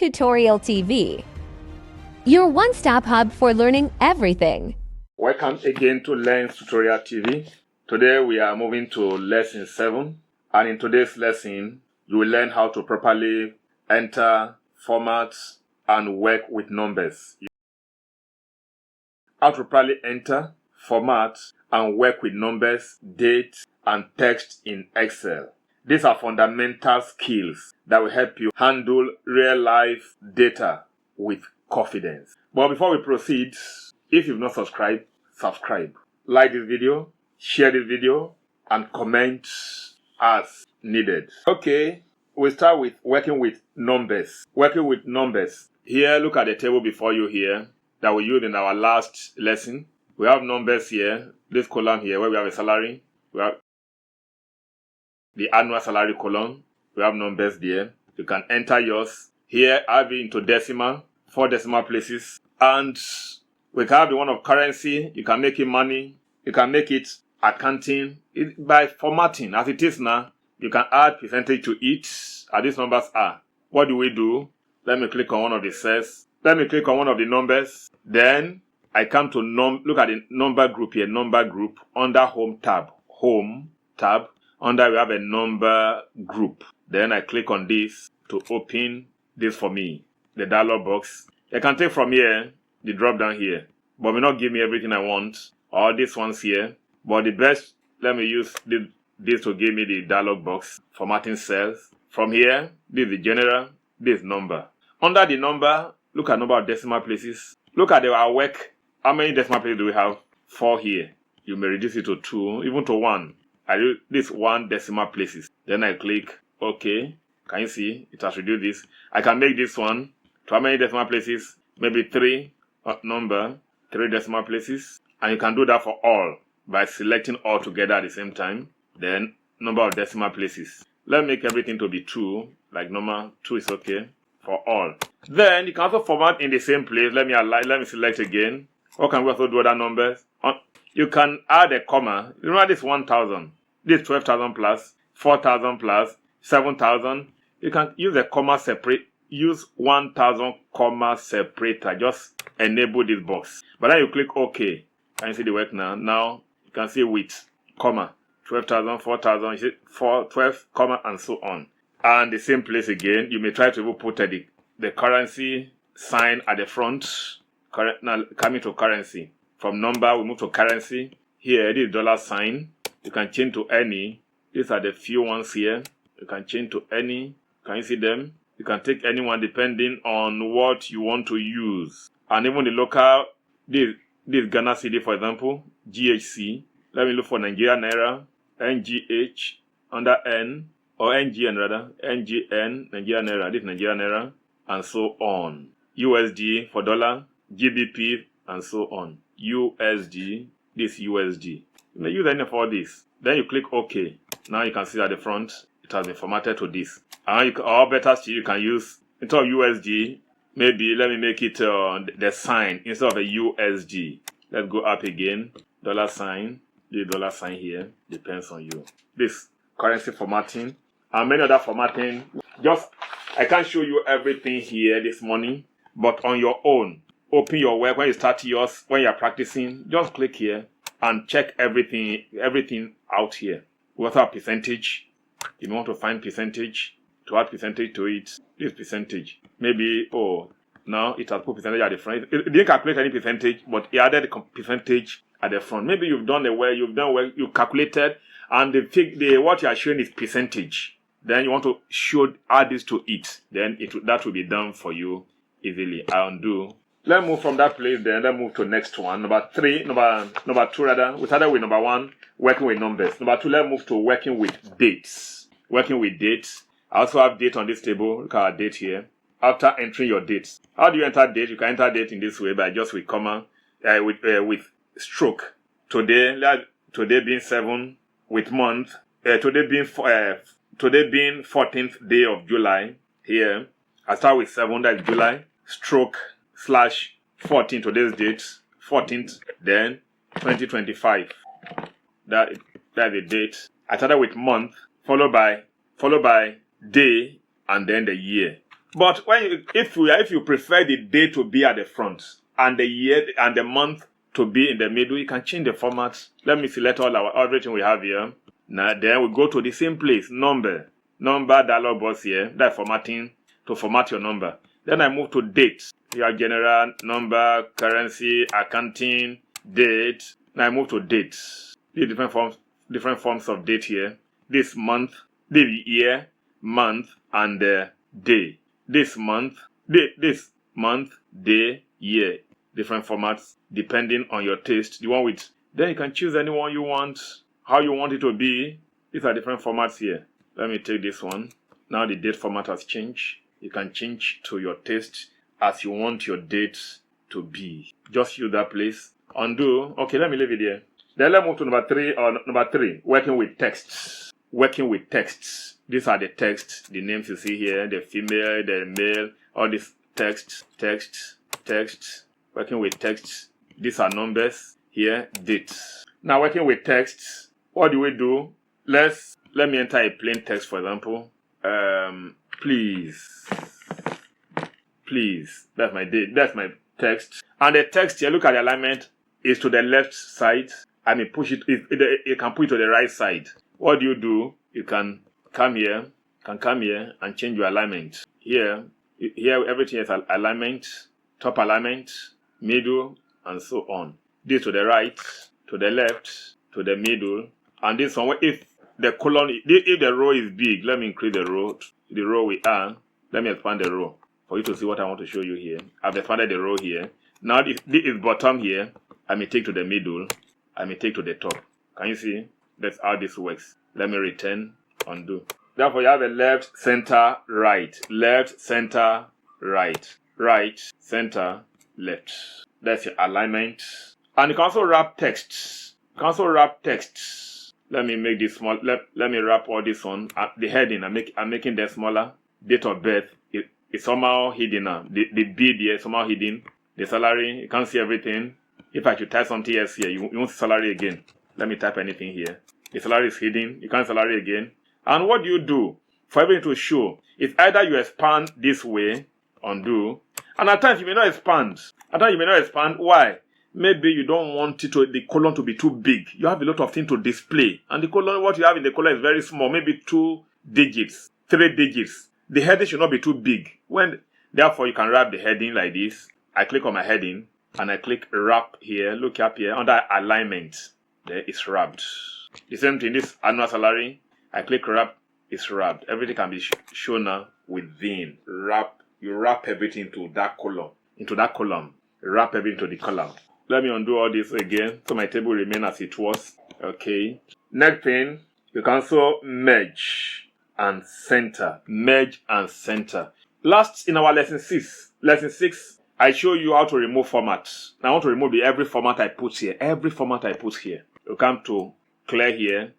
Tutorial TV, your one-stop hub for learning everything. Welcome again to Learn Tutorial TV. Today we are moving to lesson 7, and in today's lesson you will learn how to properly enter, format, and work with numbers. How to properly enter, format, and work with numbers, date, and text in Excel. These are fundamental skills that will help you handle real-life data with confidence. But before we proceed, if you've not subscribed, subscribe. Like this video, share this video, and comment as needed. Okay, we'll start with working with numbers. Working with numbers. Here, look at the table before you here that we used in our last lesson. We have numbers here, this column here where we have a salary. We have the annual salary column. We have numbers there. You can enter yours. Here, I have it into decimal, 4 decimal places. And we can have the one of currency. You can make it money. You can make it accounting. By formatting, as it is now, you can add percentage to it, as these numbers are. What do we do? Let me click on one of the cells. Let me click on one of the numbers. Then I come to look at the number group here, number group, under home tab. Home tab. Under we have a number group. Then I click on this to open this for me, the dialog box. I can take from here, the drop down here, but will not give me everything I want, or this one's here. But the best, let me use this to give me the dialog box, formatting cells. From here, this is the general, this number. Under the number, look at number of decimal places. Look at our work. How many decimal places do we have? 4 here. You may reduce it to 2, even to 1. I do this 1 decimal places. Then I click OK. Can you see? It has reduced this. I can make this one to how many decimal places? Maybe 3 number, 3 decimal places. And you can do that for all by selecting all together at the same time. Then number of decimal places. Let's make everything to be 2. Like normal, 2 is okay for all. Then you can also format in the same place. Let me select again. Or can we also do other numbers? You can add a comma. Remember this 1,000. This 12,000 plus, 4,000 plus, 7,000. You can use a comma separate. Use 1,000 comma separator. Just enable this box. But then you click OK. Can you see the work now? Now you can see with comma 12,000, 4,000. You see 4, 12, comma, and so on. And the same place again. You may try to put the currency sign at the front. Now coming to currency. From number, we move to currency. Here, this dollar sign. You can change to any. These are the few ones here. You can change to any. Can you see them? You can take any one depending on what you want to use. And even the local, this Ghana cedi, for example, GHC. Let me look for Nigeria Naira, NGH, under N, or NGN rather, NGN, Nigeria Naira, this Nigeria Naira, and so on. USD for dollar, GBP, and so on. USD, this USD. You may use any of all this. Then you click OK. Now you can see at the front, it has been formatted to this. And or better still, you can use, instead of USD, maybe let me make it the sign instead of a USD. Let's go up again. Dollar sign. The dollar sign here. Depends on you. This currency formatting. And many other formatting. I can't show you everything here this morning. But on your own, open your work. When you start yours, when you're practicing, just click here and check everything out here. We also have percentage. If you want to find percentage, to add percentage to it, this percentage. Maybe, now it has put percentage at the front. It didn't calculate any percentage, but it added the percentage at the front. Maybe you've done well, you calculated, and what you are showing is percentage. Then you want to add this to it. Then that will be done for you easily. I undo. Let's move from that place then. Let's move to next one. Number 2 rather. We started with number 1, working with numbers. Number 2, let's move to working with dates. Working with dates. I also have date on this table. Look at our date here. After entering your dates. How do you enter date? You can enter date in this way by just with comma, with stroke. Today being 7, with month. Today being 14th day of July. Here, I start with 7, that's July. Stroke /14, today's date, 14th, then 2025. That's the date. I started with month, followed by day, and then the year. But if you prefer the day to be at the front and the year and the month to be in the middle, you can change the format. Let me select everything we have here. Now then we go to the same place, number dialog box here. That's formatting, to format your number. Then I move to date. You have general, number, currency, accounting, date. Now I move to date. These different forms of date here. This month, the year, month, and day. This month, day, year. Different formats depending on your taste. Then you can choose any one you want, how you want it to be. These are different formats here. Let me take this one. Now the date format has changed. You can change to your taste as you want your date to be. Just use that place. Undo. Okay, let me leave it here. Then let's move to number three, working with texts. Working with texts. These are the texts, the names you see here, the female, the male, all these texts. Working with texts. These are numbers here, dates. Now working with texts, what do we do? Let me enter a plain text, for example. Please. That's my date. That's my text. And the text here, look at the alignment, is to the left side. I mean, push it. You can put it to the right side. What do? You can come here. And change your alignment. Here everything is alignment, top alignment, middle, and so on. This to the right, to the left, to the middle, and this one. If the row is big, let me increase the row. The row we are. Let me expand the row for you to see what I want to show you here. I've expanded the row here. Now this is bottom here. I may take to the middle. I may take to the top. Can you see? That's how this works. Let me return, undo. Therefore, you have a left, center, right. Left, center, right. Right, center, left. That's your alignment. And you can also wrap text. Let me make this small. Let me wrap all this on. The heading, I'm making that smaller. Date of birth is somehow hidden now. The B there is somehow hidden. The salary, you can't see everything. If I should type something else here, you won't see salary again. Let me type anything here. The salary is hidden. You can't see salary again. And what do you do for everything to show? It's either you expand this way, undo, and at times you may not expand. Why? Maybe you don't want the column to be too big. You have a lot of things to display. And the column, what you have in the column is very small, maybe 2 digits, 3 digits. The heading should not be too big. Therefore, you can wrap the heading like this. I click on my heading, and I click wrap here. Look up here, under alignment. There it's wrapped. The same thing, this annual salary. I click wrap, it's wrapped. Everything can be shown now within. You wrap everything into that column. Wrap everything into the column. Let me undo all this again, so my table remain as it was. Okay. Next thing, you can also merge and center. Last in our lesson 6, I show you how to remove formats. Now I want to remove every format I put here. You come to clear here,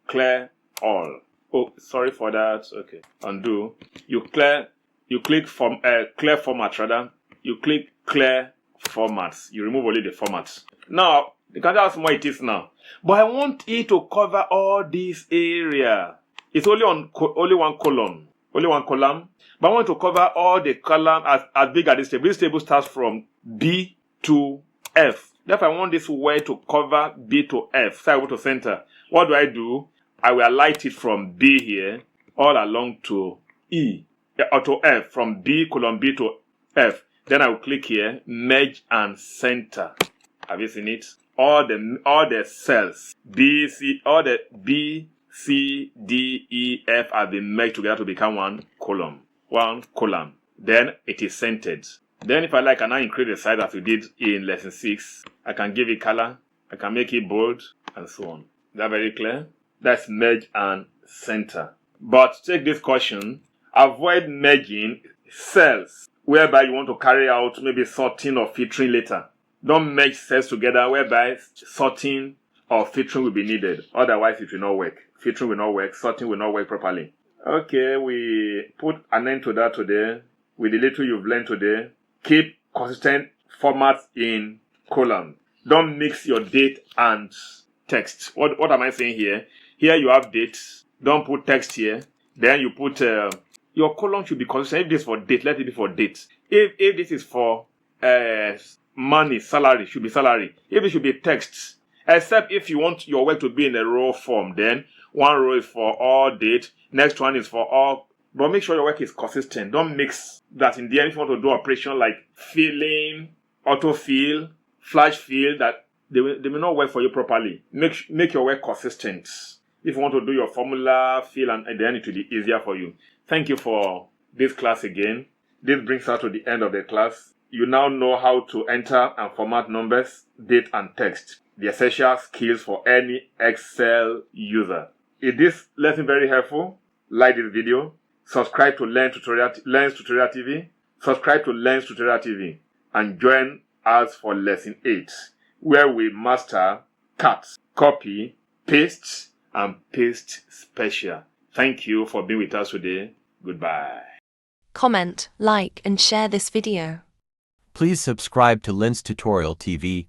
clear all. Oh, sorry for that. Okay, undo. You click from clear format rather. You click clear formats. You remove only the formats. Now you can tell how small it is now. But I want it to cover all this area. It's only one column. But I want to cover all the column as big as this table. This table starts from B to F. Therefore, I want this word to cover B to F. So I go to center. What do? I will highlight it from B here all along to E or to F, from column B to F. Then I will click here, merge and center. Have you seen it? All the cells all the B, C, D, E, F have been merged together to become one column. Then it is centered. Then if I like, I now increase the size as we did in lesson 6. I can give it color. I can make it bold and so on. Is that very clear? That's merge and center. But take this caution. Avoid merging cells whereby you want to carry out maybe sorting or filtering later. Don't merge cells together whereby sorting or filtering will be needed. Otherwise, it will not work. Filtering will not work. Sorting will not work properly. Okay, we put an end to that today. With the little you've learned today, keep consistent formats in column. Don't mix your date and text. What am I saying here? Here you have dates. Don't put text here. Then you put your column should be consistent. If this is for date, let it be for date. If this is for money, salary, should be salary. If it should be text, except if you want your work to be in a row form, then one row is for all date, next one is for all. But make sure your work is consistent. Don't mix that in the end. If you want to do operation like filling, autofill, flash fill, that they may not work for you properly. Make your work consistent. If you want to do your formula fill, and at the end it will be easier for you. Thank you for this class again. This brings us to the end of the class. You now know how to enter and format numbers, date, and text. The essential skills for any Excel user. Is this lesson very helpful? Like this video. Subscribe to Lens Tutorial TV. Subscribe to Lens Tutorial TV. And join us for lesson 8, where we master cut, copy, paste, and paste special. Thank you for being with us today. Goodbye. Comment, like, and share this video. Please subscribe to Lens Tutorial TV.